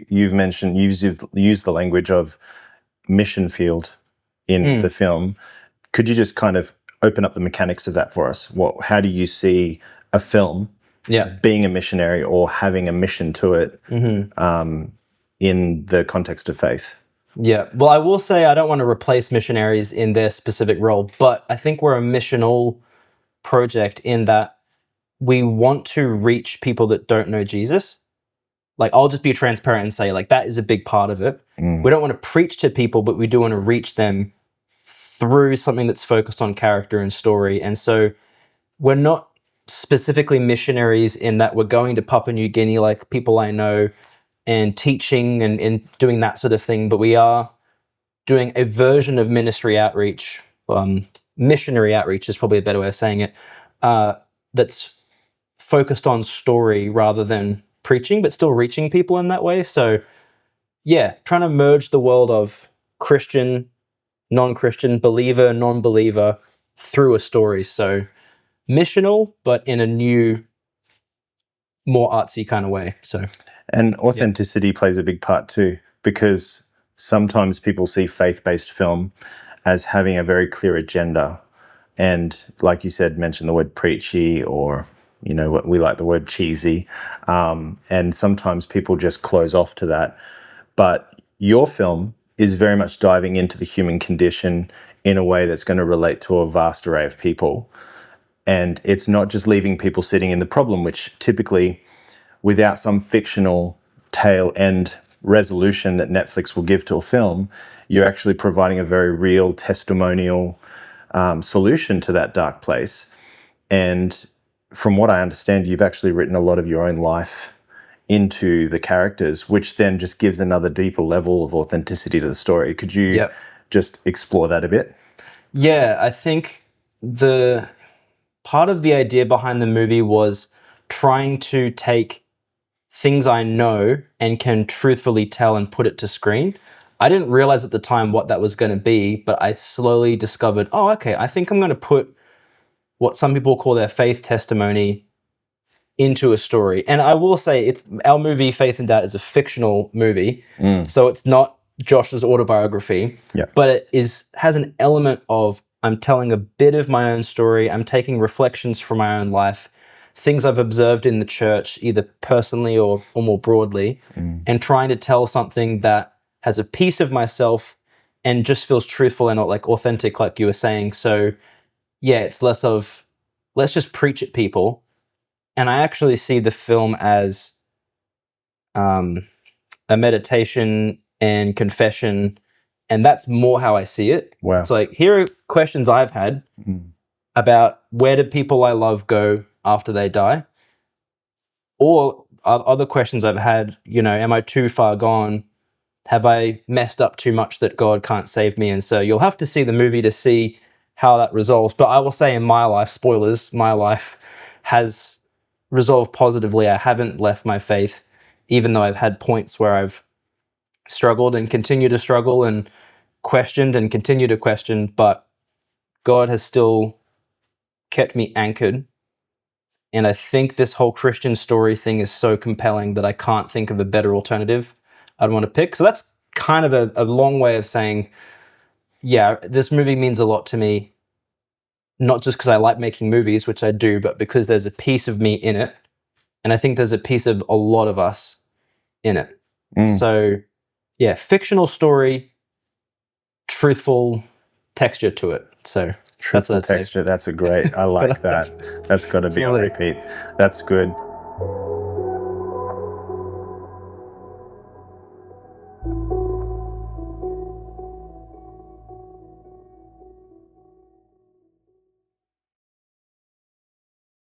you've mentioned, you've used the language of mission field in the film. Could you just kind of open up the mechanics of that for us? How do you see a film being a missionary or having a mission to it in the context of faith? Yeah, well, I will say I don't want to replace missionaries in their specific role, but I think we're a missional project in that we want to reach people that don't know Jesus. Like, I'll just be transparent and say, like, that is a big part of it. We don't want to preach to people, but we do want to reach them through something that's focused on character and story. And so we're not specifically missionaries in that we're going to Papua New Guinea like people I know and teaching and doing that sort of thing, but we are doing a version of ministry outreach, missionary outreach is probably a better way of saying it, that's focused on story rather than preaching, but still reaching people in that way. So yeah, trying to merge the world of Christian, non-Christian, believer, non-believer through a story. So missional, but in a new, more artsy kind of way. So, and authenticity plays a big part too, because sometimes people see faith-based film as having a very clear agenda, and like you said, mention the word preachy, or what we like the word cheesy, and sometimes people just close off to that. But your film is very much diving into the human condition in a way that's going to relate to a vast array of people. And it's not just leaving people sitting in the problem, which typically, without some fictional tail end resolution that Netflix will give to a film, you're actually providing a very real testimonial solution to that dark place. And from what I understand, you've actually written a lot of your own life into the characters, which then just gives another deeper level of authenticity to the story. Could you just explore that a bit? Yeah, I think the part of the idea behind the movie was trying to take things I know and can truthfully tell and put it to screen. I didn't realize at the time what that was going to be, but I slowly discovered, oh, okay, I think I'm going to put what some people call their faith testimony into a story. And I will say, our movie Faith and Doubt is a fictional movie, so it's not Josh's autobiography, but it has an element of, I'm telling a bit of my own story, I'm taking reflections from my own life, things I've observed in the church, either personally or more broadly, and trying to tell something that has a piece of myself and just feels truthful and not like authentic, like you were saying. So yeah, it's less of, let's just preach at people. And I actually see the film as a meditation and confession, and that's more how I see it. Wow. It's like, here are questions I've had about where do people I love go after they die? Or other questions I've had, am I too far gone? Have I messed up too much that God can't save me? And so you'll have to see the movie to see how that resolves. But I will say in my life, spoilers, my life has resolved positively. I haven't left my faith, even though I've had points where I've struggled and continue to struggle and questioned and continue to question, but God has still kept me anchored. And I think this whole Christian story thing is so compelling that I can't think of a better alternative I'd want to pick. So that's kind of a long way of saying, yeah, this movie means a lot to me, not just because I like making movies, which I do, but because there's a piece of me in it. And I think there's a piece of a lot of us in it. So yeah, fictional story, truthful texture to it. So truthful texture, that's a great, I like that. That's got to be on repeat. That's good.